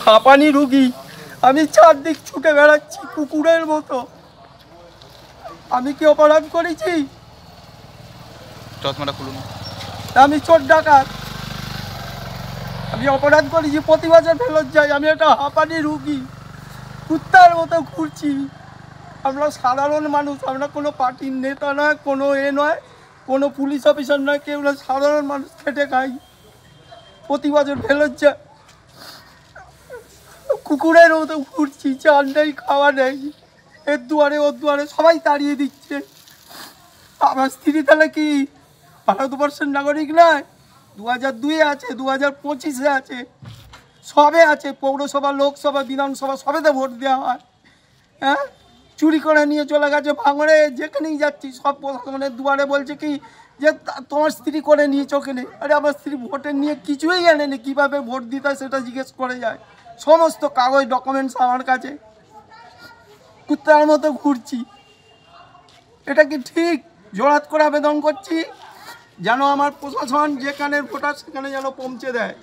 হাঁপানি রুগী, আমি চারদিক ছুটে বেড়াচ্ছি কুকুরের মতো। আমি কি অপরাধ করেছি? চশমাটা খুলুন। আমি চোর ডাকাত? আমি অপরাধ করেছি? প্রতি বছর ফেরত যাই। আমি একটা হাঁপানি রুগী, কুত্তার মতো ঘুরছি। আমরা সাধারণ মানুষ, আমরা কোনো পার্টির নেতা নয়, কোনো নয়, কোনো পুলিশ অফিসার নয়, কেউ না, সাধারণ মানুষ খেটে খাই। প্রতি বছর ফেরত যায়, কুকুরের মতো ঘুরছি। চাল নেই, খাওয়া নেই, এর দুয়ারে ওর দুয়ারে সবাই তাড়িয়ে দিচ্ছে। আমার স্ত্রী তাহলে কি ভারতবর্ষের নাগরিক নয়? 2002 আছে, 2025 আছে, সবে আছে। পৌরসভা, লোকসভা, বিধানসভা সবেতে ভোট দেওয়া হয়। হ্যাঁ, চুরি করে নিয়ে চলে গেছে ভাঙড়ে। যেখানেই যাচ্ছি সব প্রশাসনের দুয়ারে বলছে কি যে তোমার স্ত্রী করে নিয়েছ ওখানে। আরে আমার স্ত্রী ভোটের নিয়ে কিছুই জানেনি, কীভাবে ভোট দিতে হয় সেটা জিজ্ঞেস করে যায়। সমস্ত কাগজ ডকুমেন্টস আমার কাছে, কুত্তার মতো ঘুরছি। এটা কি ঠিক? জোরাত করে আবেদন করছি যেন আমার প্রশাসন যেখানে ভোটার সেখানে যেন পৌঁছে দেয়।